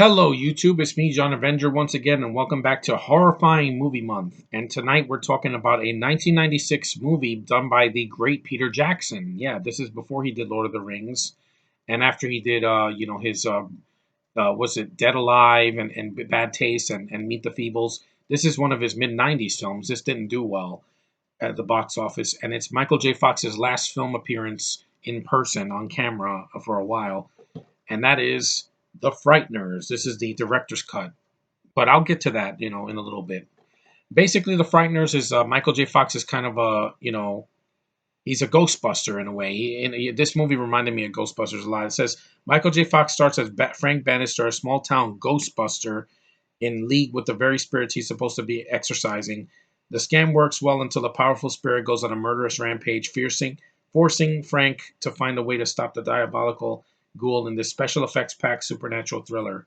Hello, YouTube. It's me, John Avenger, once again, and welcome back to Horrifying Movie Month. And tonight we're talking about a 1996 movie done by the great Peter Jackson. Yeah, this is before he did Lord of the Rings, and after he did, his was it Dead Alive and Bad Taste and Meet the Feebles. This is one of his mid '90s films. This didn't do well at the box office, and it's Michael J. Fox's last film appearance in person on camera for a while, and that is The Frighteners. This is the director's cut, but I'll get to that, in a little bit. Basically, The Frighteners is Michael J. Fox is kind of he's a Ghostbuster in a way. This movie reminded me of Ghostbusters a lot. It says Michael J. Fox starts as Frank Bannister, a small town Ghostbuster in league with the very spirits he's supposed to be exorcising. The scam works well until a powerful spirit goes on a murderous rampage, forcing Frank to find a way to stop the diabolical ghoul in this special effects packed supernatural thriller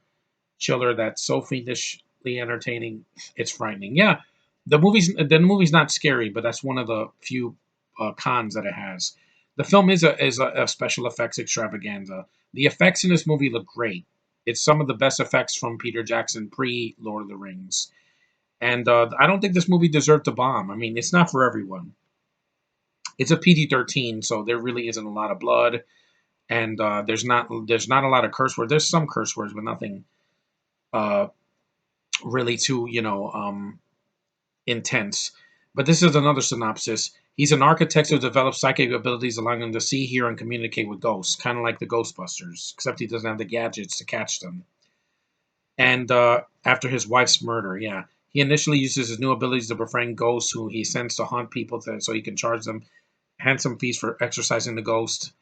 chiller that's so fiendishly entertaining, it's frightening. Yeah, the movie's not scary, but that's one of the few cons that it has. The film is a special effects extravaganza. The effects in this movie look great. It's some of the best effects from Peter Jackson pre Lord of the Rings, and I don't think this movie deserved to bomb. I mean, it's not for everyone. It's a PG-13, so there really isn't a lot of blood, and there's not a lot of curse words. There's some curse words, but nothing uh, really too intense. But this is another synopsis. He's an architect who develops psychic abilities, allowing him to see, hear, and communicate with ghosts, kind of like the Ghostbusters, except he doesn't have the gadgets to catch them. And after his wife's murder, yeah, he initially uses his new abilities to befriend ghosts, who he sends to haunt people, so he can charge them handsome fees for exorcising the ghost.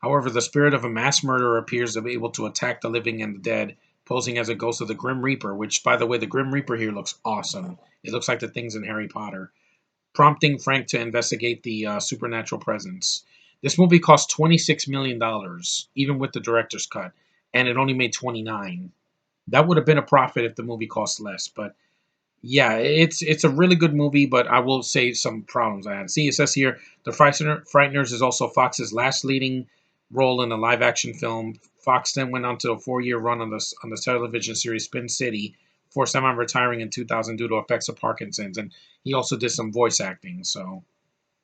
However, the spirit of a mass murderer appears to be able to attack the living and the dead, posing as a ghost of the Grim Reaper, which, by the way, the Grim Reaper here looks awesome. It looks like the things in Harry Potter, prompting Frank to investigate the supernatural presence. This movie cost $26 million, even with the director's cut, and it only made 29. That would have been a profit if the movie cost less, but yeah, it's a really good movie, but I will say some problems I had. See, it says here the Frighteners is also Fox's last leading role in a live action film. Fox then went on to a 4-year run on the television series Spin City before semi-retiring in 2000 due to effects of Parkinson's, and he also did some voice acting. So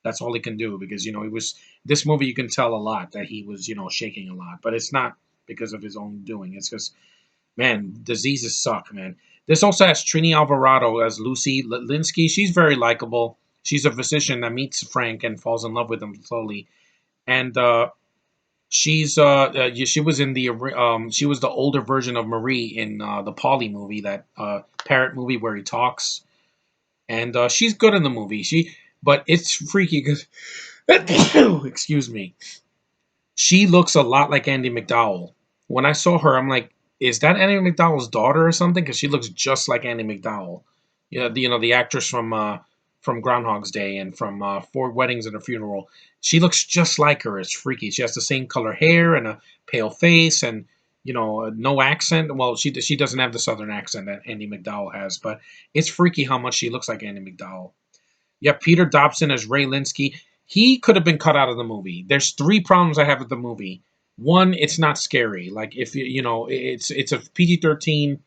that's all he can do because he was this movie. You can tell a lot that he was shaking a lot, but it's not because of his own doing. It's because man, diseases suck, man. This also has Trini Alvarado as Lucy Linsky. She's very likable. She's a physician that meets Frank and falls in love with him slowly. And she was in the she was the older version of Marie in the Polly movie, that parrot movie where he talks. And she's good in the movie. But it's freaky because excuse me. She looks a lot like Andy McDowell. When I saw her, I'm like, is that Andy McDowell's daughter or something? Because she looks just like Andy McDowell. The actress from Groundhog's Day and from Four Weddings and a Funeral. She looks just like her. It's freaky. She has the same color hair and a pale face and no accent. Well, she doesn't have the southern accent that Andy McDowell has, but it's freaky how much she looks like Andy McDowell. Yeah, Peter Dobson as Ray Linsky. He could have been cut out of the movie. There's three problems I have with the movie. One, it's not scary. Like if it's a PG-13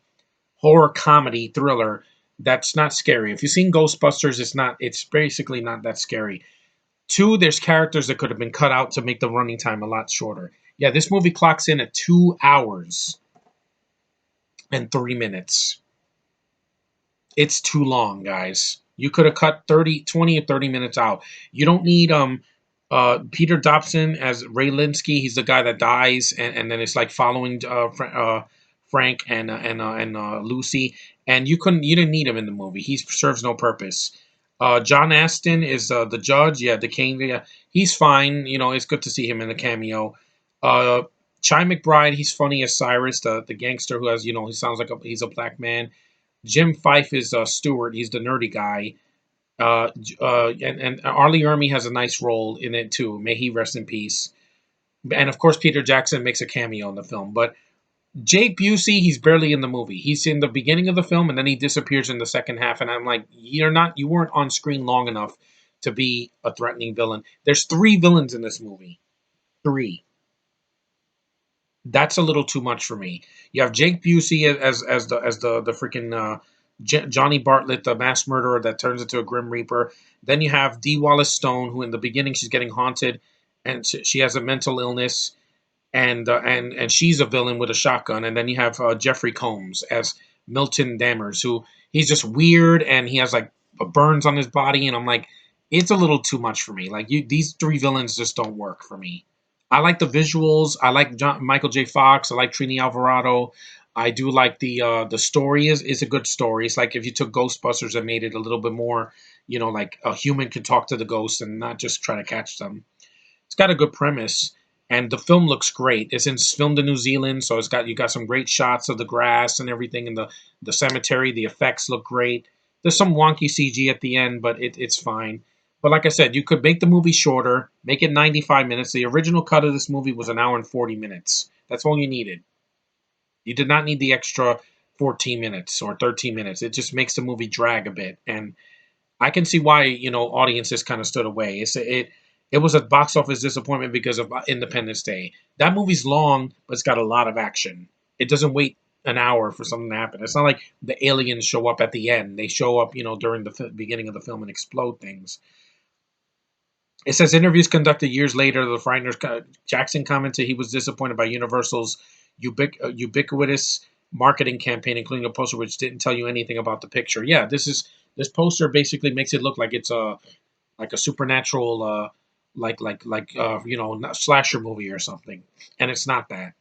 horror comedy thriller that's not scary. If you've seen Ghostbusters, it's not. It's basically not that scary. Two, there's characters that could have been cut out to make the running time a lot shorter. Yeah, this movie clocks in at 2 hours and 3 minutes. It's too long, guys. You could have cut 30, 20, or 30 minutes out. You don't need Peter Dobson as Ray Linsky. He's the guy that dies, and then it's like following Frank and Lucy. And you didn't need him in the movie. He serves no purpose. John Aston is the judge. Yeah, the king. Yeah, he's fine. It's good to see him in the cameo. Uh, Chai McBride, he's funny as Cyrus, the gangster who has he sounds like he's a black man. Jim Fife is Stewart. He's the nerdy guy. And Arlie Ermy has a nice role in it too. May he rest in peace. And of course, Peter Jackson makes a cameo in the film. But Jake Busey, he's barely in the movie. He's in the beginning of the film, and then he disappears in the second half. And I'm like, you weren't on screen long enough to be a threatening villain. There's three villains in this movie. Three. That's a little too much for me. You have Jake Busey as the freaking Johnny Bartlett, the mass murderer that turns into a Grim Reaper. Then you have Dee Wallace Stone, who in the beginning she's getting haunted, and she has a mental illness, and she's a villain with a shotgun. And then you have Jeffrey Combs as Milton Dammers, who he's just weird and he has like burns on his body, and I'm like, it's a little too much for me. Like these three villains just don't work for me. I like the visuals. I like Michael J. Fox. I like Trini Alvarado. I do like the story is a good story. It's like if you took Ghostbusters and made it a little bit more, like a human could talk to the ghosts and not just try to catch them. It's got a good premise, and the film looks great. It's filmed in New Zealand, so you got some great shots of the grass and everything in the cemetery. The effects look great. There's some wonky CG at the end, but it's fine. But like I said, you could make the movie shorter, make it 95 minutes. The original cut of this movie was an hour and 40 minutes. That's all you needed. You did not need the extra 14 minutes or 13 minutes. It just makes the movie drag a bit, and I can see why audiences kind of stood away. It was a box office disappointment because of Independence Day. That movie's long, but it's got a lot of action. It doesn't wait an hour for something to happen. It's not like the aliens show up at the end. They show up, during the beginning of the film and explode things. It says interviews conducted years later, the frighteners. Jackson commented he was disappointed by Universal's ubiquitous marketing campaign, including a poster which didn't tell you anything about the picture. Yeah, this poster basically makes it look like it's a supernatural slasher movie or something, and it's not that.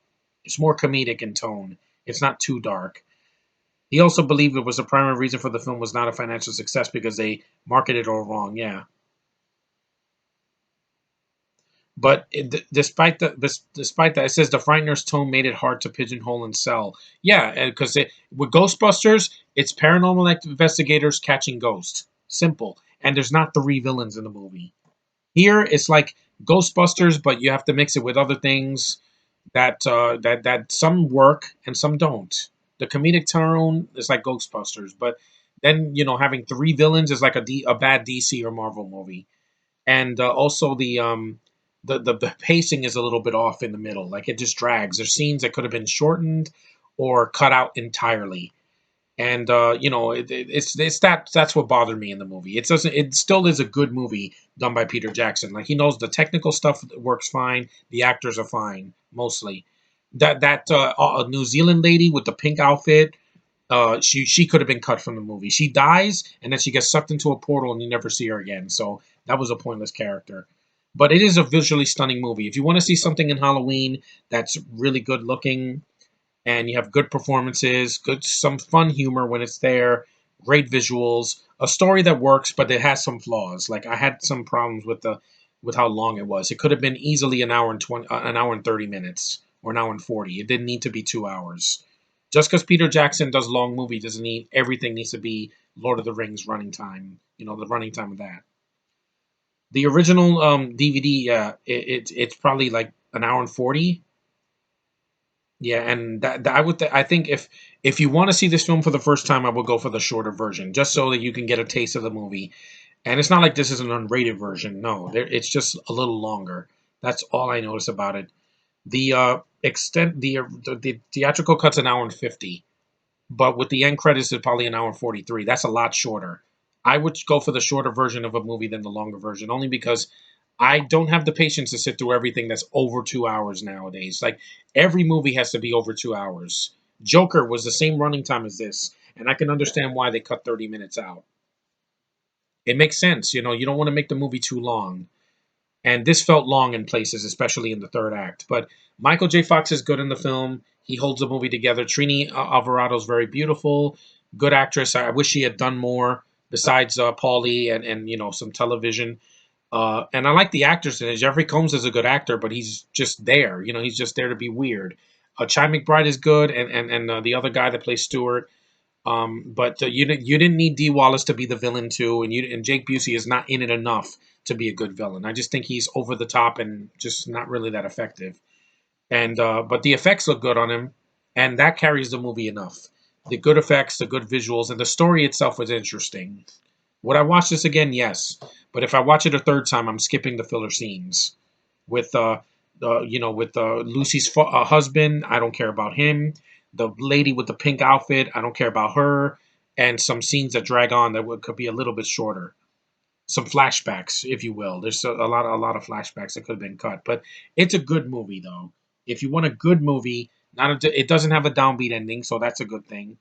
It's more comedic in tone. It's not too dark. He also believed it was the primary reason for the film was not a financial success because they marketed it all wrong. Yeah, but despite that, it says the Frighteners tone made it hard to pigeonhole and sell. Yeah, because with Ghostbusters, it's paranormal investigators catching ghosts. Simple, and there's not three villains in the movie. Here, it's like Ghostbusters, but you have to mix it with other things that some work and some don't. The comedic tone is like Ghostbusters, but then having three villains is like a bad DC or Marvel movie, and also the pacing is a little bit off in the middle. Like it just drags. There's scenes that could have been shortened or cut out entirely, and it's that's what bothered me in the movie. It still is a good movie done by Peter Jackson. Like he knows the technical stuff works fine, the actors are fine mostly. That New Zealand lady with the pink outfit, she could have been cut from the movie. She dies and then she gets sucked into a portal and you never see her again. So that was a pointless character. But it is a visually stunning movie. If you want to see something in Halloween that's really good looking, and you have good performances, some fun humor when it's there, great visuals, a story that works, but it has some flaws. Like I had some problems with how long it was. It could have been easily an hour and 30 minutes, or an hour and 40. It didn't need to be 2 hours. Just because Peter Jackson does long movie doesn't mean everything needs to be Lord of the Rings running time. The running time of that. The original DVD, yeah, it's probably like an hour and 40. Yeah, and I think if you want to see this film for the first time, I would go for the shorter version, just so that you can get a taste of the movie. And it's not like this is an unrated version. No, it's just a little longer. That's all I notice about it. The extent the theatrical cut's an hour and 50, but with the end credits, it's probably an hour and 43. That's a lot shorter. I would go for the shorter version of a movie than the longer version, only because I don't have the patience to sit through everything that's over 2 hours nowadays. Like every movie has to be over 2 hours. Joker was the same running time as this, and I can understand why they cut 30 minutes out. It makes sense, you don't want to make the movie too long. And this felt long in places, especially in the third act. But Michael J. Fox is good in the film. He holds the movie together. Trini Alvarado's very beautiful, good actress. I wish she had done more besides Paulie and some television. And I like the actors in it. Jeffrey Combs is a good actor, but he's just there. He's just there to be weird. Chai McBride is good, and the other guy that plays Stewart. But you didn't need Dee Wallace to be the villain too, and Jake Busey is not in it enough to be a good villain. I just think he's over the top and just not really that effective. And but the effects look good on him, and that carries the movie enough. The good effects, the good visuals, and the story itself was interesting. Would I watch this again? Yes, but if I watch it a third time, I'm skipping the filler scenes with With Lucy's husband, I don't care about him. The lady with the pink outfit, I don't care about her. And some scenes that drag on that could be a little bit shorter. Some flashbacks, if you will. There's a lot of flashbacks that could have been cut, but it's a good movie though. If you want a good movie, it doesn't have a downbeat ending, so that's a good thing.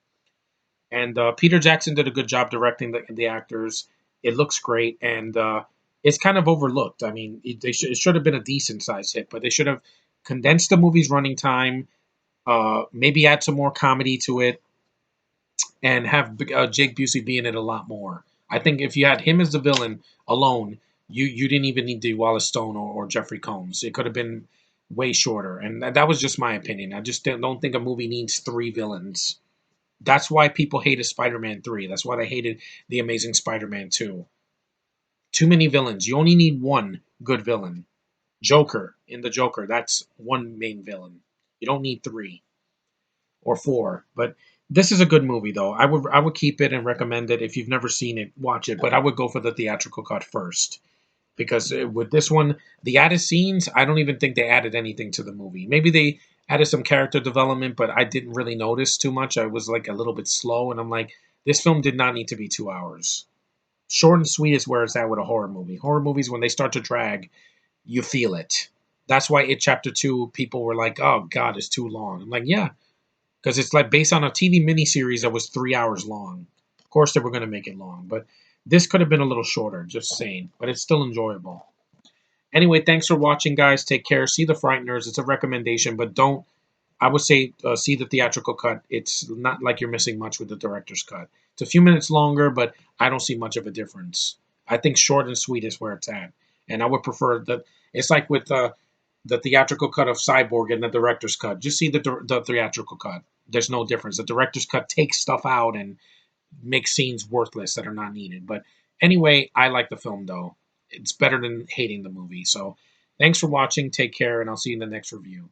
And Peter Jackson did a good job directing the actors. It looks great, and it's kind of overlooked. I mean, it should have been a decent size hit, but they should have condensed the movie's running time. Maybe add some more comedy to it, and have Jake Busey be in it a lot more. I think if you had him as the villain alone, you didn't even need the Wallace Stone or Jeffrey Combs. It could have been way shorter, and that was just my opinion. I just don't think a movie needs three villains. That's why people hated Spider-Man 3. That's why they hated The Amazing Spider-Man 2. Too many villains. You only need one good villain. Joker in the Joker. That's one main villain. You don't need three or four. But this is a good movie though. I would keep it and recommend it. If you've never seen it, watch it. But I would go for the theatrical cut first. Because with this one, the added scenes, I don't even think they added anything to the movie. Maybe they added some character development, but I didn't really notice too much. I was like a little bit slow, and I'm like, this film did not need to be 2 hours. Short and sweet is where it's at with a horror movie. Horror movies, when they start to drag, you feel it. That's why It Chapter 2, people were like, oh, God, it's too long. I'm like, yeah, because it's like based on a TV miniseries that was 3 hours long. Of course, they were going to make it long, but this could have been a little shorter, just saying, but it's still enjoyable. Anyway, thanks for watching, guys. Take care. See The Frighteners. It's a recommendation, but don't. I would say see the theatrical cut. It's not like you're missing much with the director's cut. It's a few minutes longer, but I don't see much of a difference. I think short and sweet is where it's at, and I would prefer that. It's like with the theatrical cut of Cyborg and the director's cut. Just see the theatrical cut. There's no difference. The director's cut takes stuff out and makes scenes worthless that are not needed. But anyway, I like the film though. It's better than hating the movie. So thanks for watching. Take care, and I'll see you in the next review.